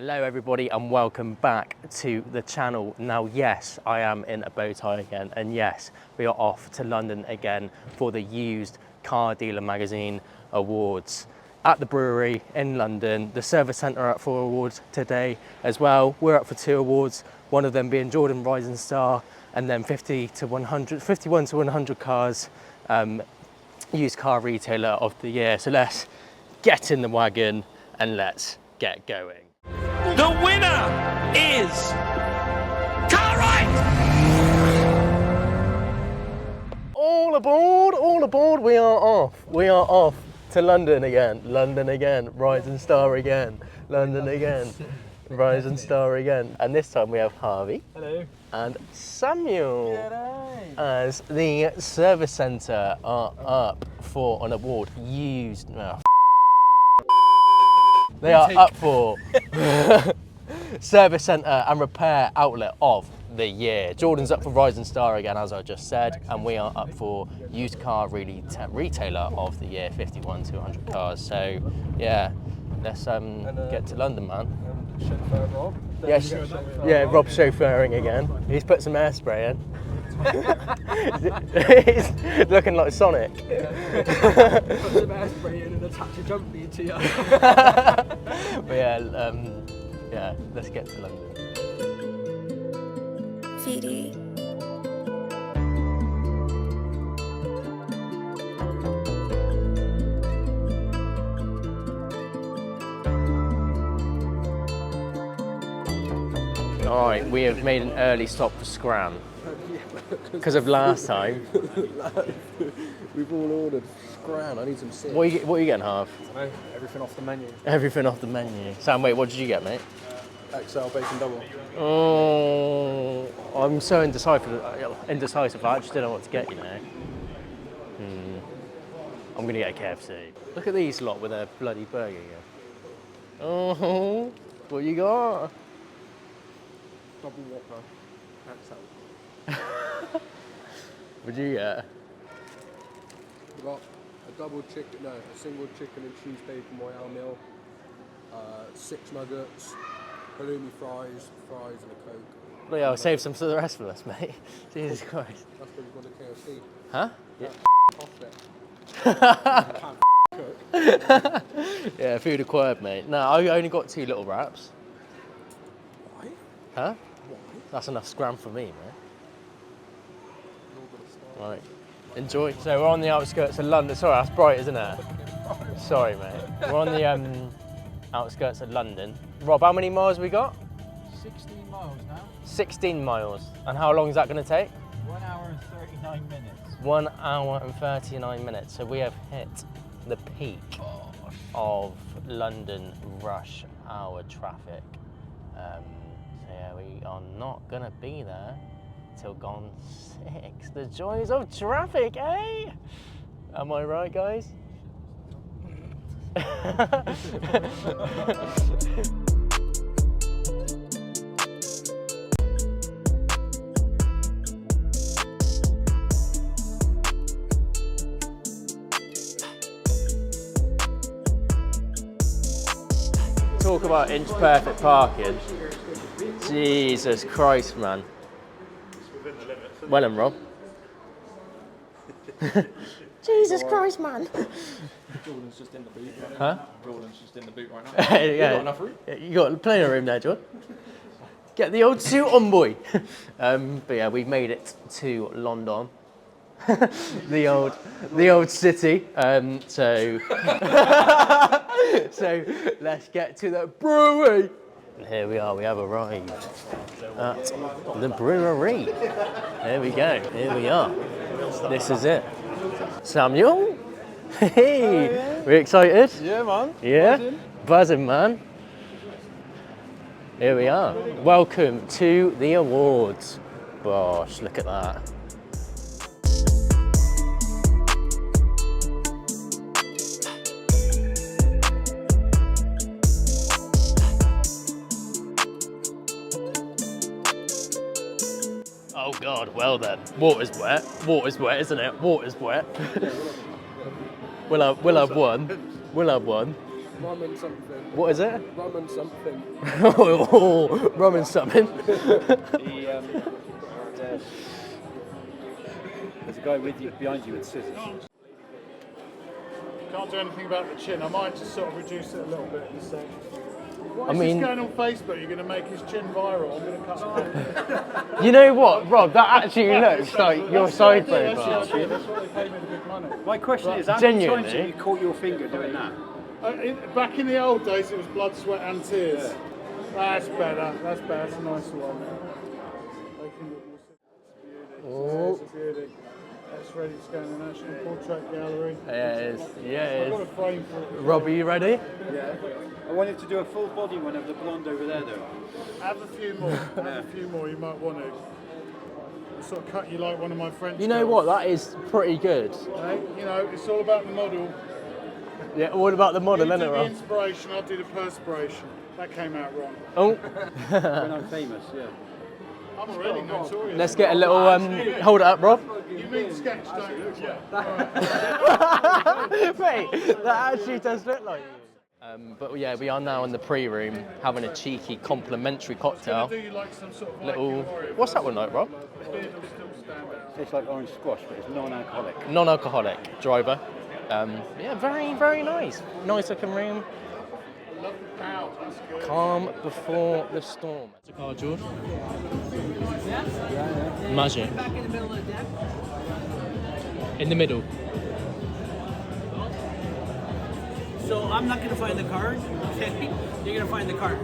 Hello everybody and welcome back to the channel. Now yes, I am in a bow tie again, and yes, we are off to London again for the Used Car Dealer Magazine Awards at the brewery in London. The Service Centre are up for awards today as well. We're up for 2 awards, one of them being Jordan Rising Star, and then 51 to 100 cars Used Car Retailer of the Year. So let's get in the wagon and let's get going. The winner is Cartwright! All aboard, we are off. We are off to London again, Rising Star again, London again, Rising Star again. And this time we have Harvey. Hello. And Samuel. G'day. As the Service Centre are up for an award, Used, they are up for Service Centre and Repair Outlet of the Year. Jordan's up for Rising Star again, as I just said, and we are up for Used Car Retailer of the Year, 51 to 100 cars. So yeah, let's get to London, man. Chauffeur Rob. Yes, yeah, Rob's chauffeuring again. He's put some airspray in. He's looking like Sonic. Put some airspray in and attach a jump lead to you. But yeah, let's get to London. VEEDY. All right, we have made an early stop for Scran because of last time. We've all ordered Scran. I need some sick. What are you getting, Harv? I know, everything off the menu. Everything off the menu. Sam, wait, what did you get, mate? XL bacon double. Oh, I'm so indecisive. I just didn't know what to get, you know. I'm gonna get a KFC. Look at these lot with their bloody burger here. Oh, what you got? Double Whopper. XL. What'd you get? We got a single chicken and cheese bacon royale meal, 6 nuggets, halloumi fries, and a Coke. Well, yeah, I'll save some for the rest of us, mate. Jesus Christ. That's what we've got at KFC. Huh? Off it. Yeah, food acquired, mate. No, I only got 2 little wraps. Why? Huh? Why? That's enough scram for me, man. Right, enjoy. So we're on the outskirts of London. Sorry, that's bright, isn't it? Sorry, mate. We're on the outskirts of London. Rob, how many miles we got? 16 miles now. 16 miles. And how long is that going to take? 1 hour and 39 minutes. 1 hour and 39 minutes. So we have hit the peak of London rush hour traffic. So yeah, we are not going to be there till gone 6. The joys of traffic, eh? Am I right, guys? Talk about inch perfect parking. Jesus Christ, man. Well and Rob. Jesus Christ, man. Jordan's just in the boot right now. Huh? Jordan's just in the boot right now. Yeah, You got enough room? You got plenty of room there, John. Get the old suit on, boy. But yeah, we've made it to London, the old city. So let's get to the brewery. And here we are. We have arrived at the brewery. There we go. Here we are. This is it. Samuel. Hey, we excited? Yeah, man. Yeah, buzzing, man. Here we are. Welcome to the awards. Gosh, look at that. Oh God, well then. Water's wet, isn't it? Water's wet. We'll have one. Rum and something. What is it? Rum and something. Oh, rum and something. There's a guy with you, behind you with scissors. Can't do anything about the chin. I might just sort of reduce it a little bit in a sec. I mean, This going on Facebook, you're going to make his chin viral. I'm going to cut it. you know what, Rob? That actually looks like your side profile. That's what they pay me the big money. My question is, how many times Genuinely? have you caught your finger doing that? Back in the old days, it was blood, sweat and tears. Yeah. That's better. That's better. That's a nicer one. Oh. It's a beauty. That's ready to go in the National Portrait Gallery. Yeah, it is. Yeah, it I've got a is. frame for it. Rob, are you ready? Yeah. I wanted to do a full body one of the blonde over there though. Have a few more. Have a few more. You might want to. I'll sort of cut you like one of my French You know girls. what? That is pretty good. Hey, you know, it's all about the model. Yeah, what about the model, You isn't do it, the Rob? inspiration, I'll do the perspiration. That came out wrong. Oh, When I'm famous, yeah. I'm already notorious. let's get a little, hold it up, Rob. You mean sketch, don't you? Yeah. Mate, that actually does look like you. But yeah, we are now in the pre-room having a cheeky complimentary cocktail. Do you like some sort of Little, what's that one like, Rob? It's like orange squash, but it's non-alcoholic. Non-alcoholic driver. Yeah, very, very nice. Nice looking room. Calm before the storm. It's a car, George. Magic. Back in the middle of the deck. In the middle. So I'm not gonna find the card. Okay, you're gonna find the card.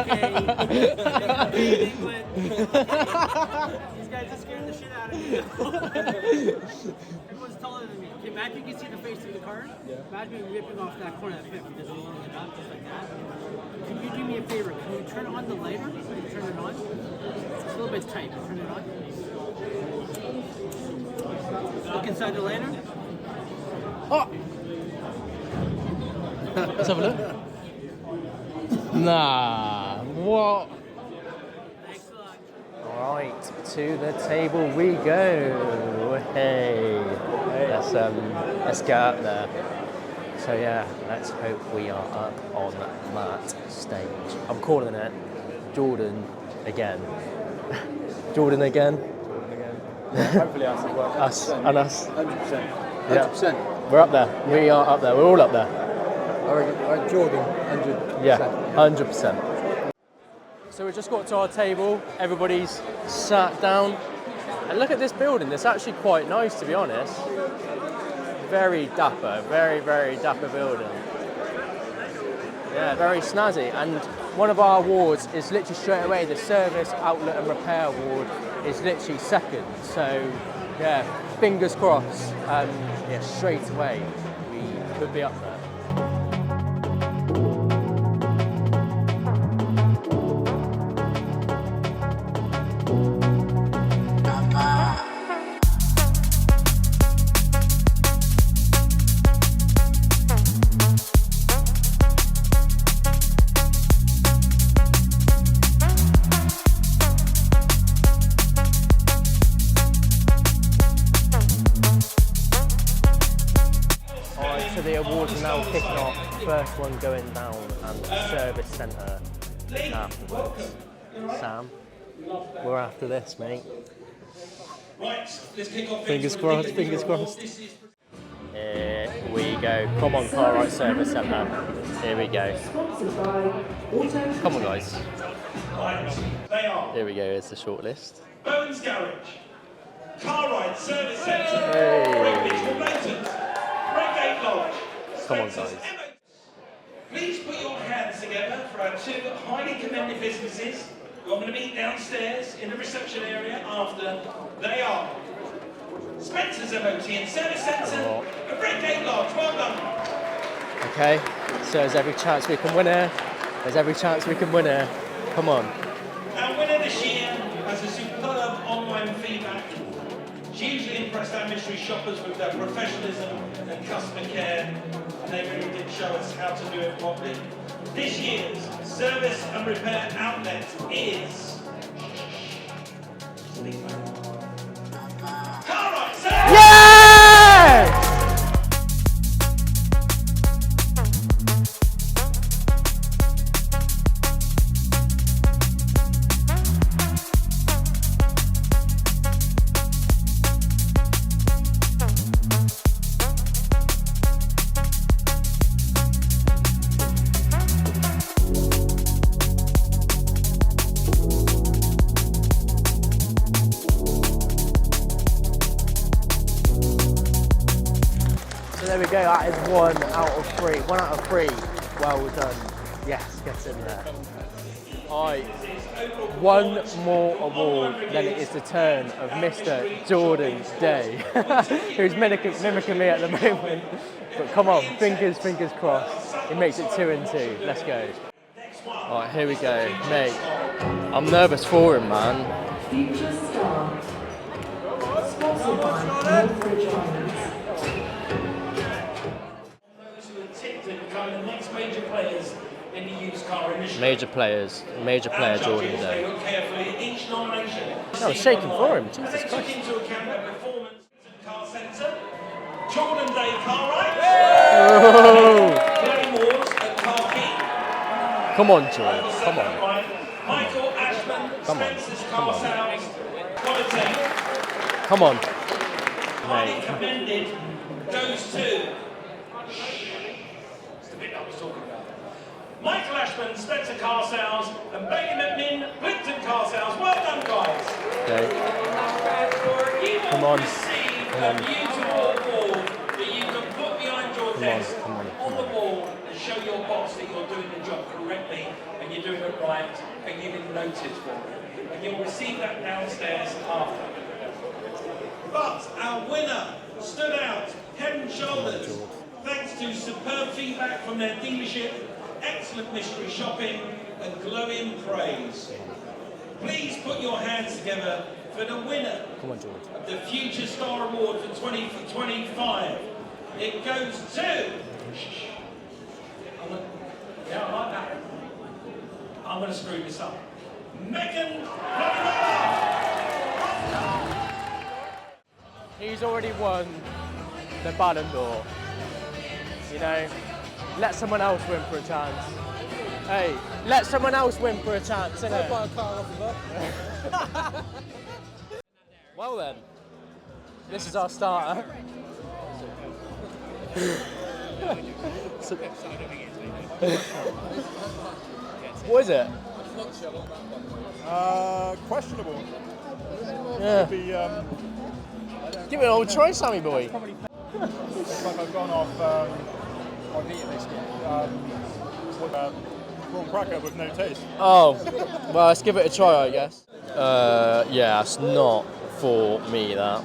Okay. These guys are scaring the shit out of me. Everyone's taller than me. Okay, imagine you can see the face of the card. Yeah. Imagine me ripping off that corner of that 50, just rolling it up, just like that. Can you do me a favor? Can you turn on the lighter? Can you turn it on? It's a little bit tight, but turn it on. Look inside the lighter. Oh! Let's have a look. Nah, what? Thanks a lot. Right, to the table we go. Hey, let's get up there. So yeah, let's hope we are up on that stage. I'm calling it Jordan again. Jordan again. Hopefully us as well. Us and us. 100%. Yeah. 100%. We're up there. We are up there. We're all up there. Jordan, 100%. Yeah, 100%. So we just got to our table. Everybody's sat down. And look at this building. It's actually quite nice, to be honest. Very dapper. Very, very dapper building. Yeah, very snazzy. And one of our awards is literally straight away. The Service, Outlet and Repair Award is literally second. So, yeah, fingers crossed. Yeah, straight away we could be up there. So the awards are now kicking off. First one going down and the service centre afterwards. Sam, we're after this, mate. Right, let's kick off. Fingers crossed, fingers crossed. Here we go. Come on, Car Right Service Centre. Here we go. Come on, guys. They are Here we go, here's the shortlist. Bowen's Garage, Carride Service Centre, Hey. Brigade Motor, Brigade Lodge. Come on, Spencer's guys. MO. Please put your hands together for our two highly commended businesses who I'm going to meet downstairs in the reception area after. They are Spencer's MOT and Service Centre and Brigade Lodge. Well done. Okay, so there's every chance we can win here. There's every chance we can win here. Come on. Our winner this year has a superb online feedback. She usually impressed our mystery shoppers with their professionalism and customer care, and they really did show us how to do it properly. This year's service and repair outlet is Carride Service. Yeah! go, that is 1 out of 3. 1 out of 3. Well done. Yes, gets in there. Alright, one more award, then it is the turn of Mr. Jordan Day, who's mimicking me at the moment. But come on, fingers crossed. He makes it 2 and 2. Let's go. Alright, here we go. Mate, I'm nervous for him, man. Future Star. Sponsored by Northbridge Islands. Those who are tipped to become the next major players in the used car industry. Major player Jordan They Day. look carefully at each nomination. I was shaking for him, Jesus They took Christ. into account their performance at Car Centre, Jordan Day Car Rides, Glenn Wars at Car Key, Come on, Jordan, come on. Michael Ashman, Come on, Spencer's come Car on. Sales, Quality. Come on. Highly Mate. commended goes to. It's the bit I was talking about. Michael Ashman, Spencer Car Sales, and Bailey McMinn, Plimpton Car Sales. Well done, guys. Okay. You will Come on. receive Come a on. beautiful award that you can put behind your desk on the wall and show your boss that you're doing the job correctly and you're doing it right and you've been noted for it. And you'll receive that downstairs after. But our winner stood out head and shoulders thanks to superb feedback from their dealership, excellent mystery shopping and glowing praise. Please put your hands together for the winner of the Future Star Award for 2025. It goes to... Yeah, I like that. I'm going to screw this up. Megan. He's already won the Ballon d'Or. You know, let someone else win for a chance. Hey, let someone else win for a chance, innit? Buy a car off of that. Well then, this is our starter. What is it? Questionable. Yeah. Be, Give it an old try, Sammy boy. like I've gone off on prawn cracker with no taste. Oh, well, let's give it a try, I guess. Yeah, it's not for me, that.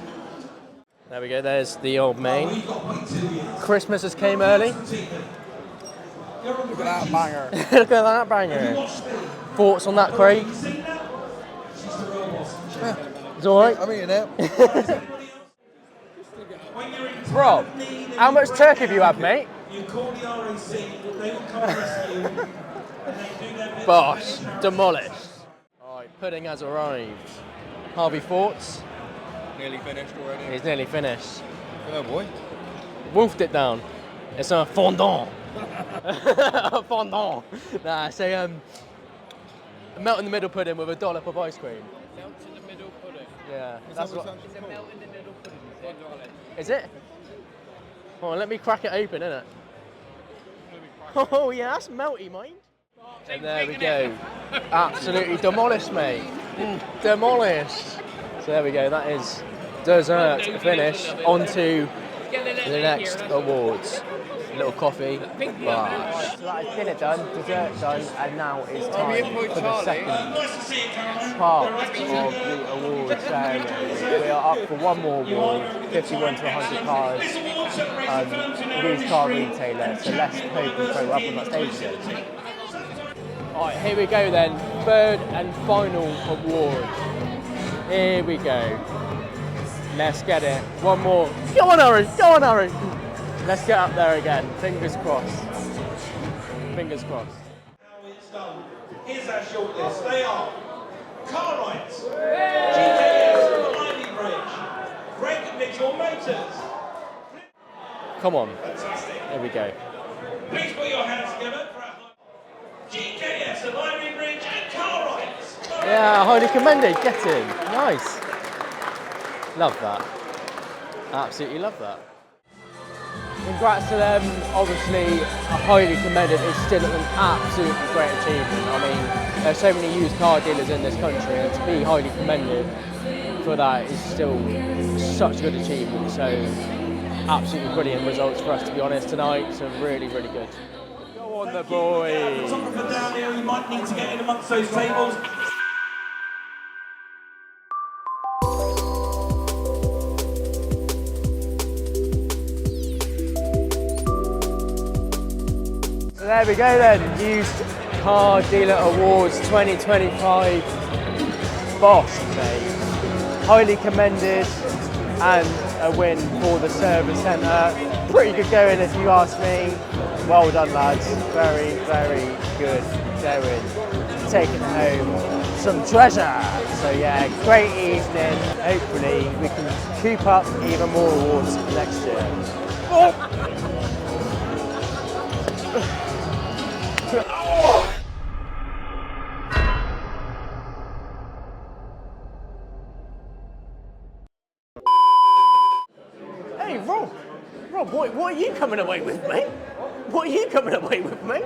There we go, there's the old main. Christmas has came early. Look at that banger. Look at that banger. Thoughts on that, Craig? It's alright? I'm eating it. Rob, how much turkey have you had, mate? You call the RAC, they will come rescue you, and they do their bit. Bosh, demolished. Alright, pudding has arrived. Harvey, thoughts? Nearly finished already. He's nearly finished. Oh boy. Wolfed it down. It's a fondant. A fondant. Nah, say a melt in the middle pudding with a dollop of ice cream. Melt in the middle pudding. Yeah, that's what. It's a melt in the middle pudding. Is it? Oh, let me crack it open, innit? Oh yeah, that's melty, mate. And there we go. Absolutely demolished, mate. Demolished. So there we go. That is dessert finish. On to the next awards. A little coffee. Bar. So that is dinner done, dessert done, and now it's time for the second part of the award ceremony. We are up for one more award, 51 to 100 cars, used car retailer. So let's hope and pray we're up on that stage again. Alright, here we go then. Third and final award. Here we go. Let's get it. One more. Go on, Harry. Go on, Harry. Let's get up there again. Fingers crossed. Fingers crossed. How it's done. Here's our shortlist. They are Car Rights, GKS, Ivy Bridge, Greg Mitchell Motors. Come on. Fantastic. Here we go. Please put your hands together for our GKS of Ivy Bridge and Car Rights. Yeah, highly commended. Get in. Nice. Love that. Absolutely love that. Congrats to them. Obviously, highly commended. It's still an absolutely great achievement. I mean, there's so many used car dealers in this country, and to be highly commended for that is still such a good achievement. So, absolutely brilliant results for us, to be honest, tonight. So really, really good. Go on the boys. Photographer down here, you might need to get in amongst those tables. So there we go then, Used Car Dealer Awards 2025. Boss, mate. Highly commended, and a win for the service centre. Pretty good going if you ask me. Well done lads, very, very good going. Taking home some treasure. So yeah, great evening. Hopefully we can coop up even more awards next year. Oh! Hey Rob, what are you coming away with, mate? What are you coming away with, mate?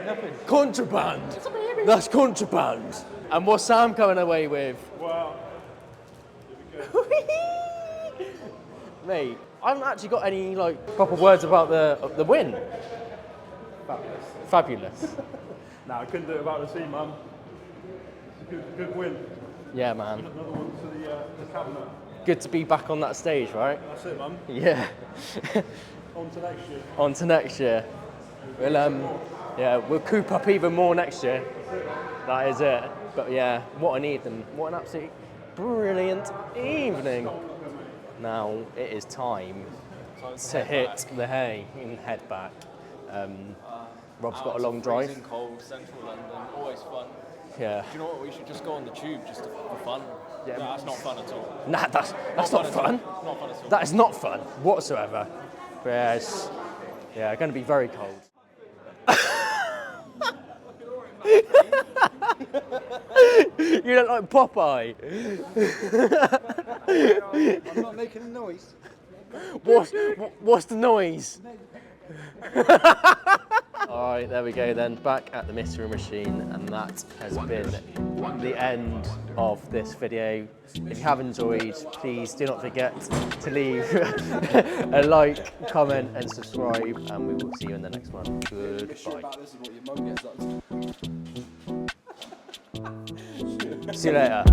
Nothing. Contraband. That's contraband. And what's Sam coming away with? Well, Mate, I haven't actually got any proper words about the win. fabulous. Fabulous. No, I couldn't do it without the team, man. It's a good win. Yeah, man. Another one to the cabinet. Good to be back on that stage, right? That's it, man. Yeah. On to next year. On to next year. We'll coop up even more next year. That is it. But yeah, what an evening. What an absolutely brilliant evening. Now it is time to hit the hay and head back. Rob's got a long drive. Freezing cold, central London, always fun. Yeah. Do you know what? We should just go on the tube just for fun. Yeah. No, that's not fun at all. Nah, that's not fun. Not fun at all. That is not fun whatsoever. But yeah, it's going to be very cold. You look like Popeye. I'm not making a noise. What's the noise? Alright, there we go then, back at the mystery machine, and that has been the end of this video. If you have enjoyed, please do not forget to leave a like, comment and subscribe, and we will see you in the next one. Goodbye. This is what your mum gets up to. See you later.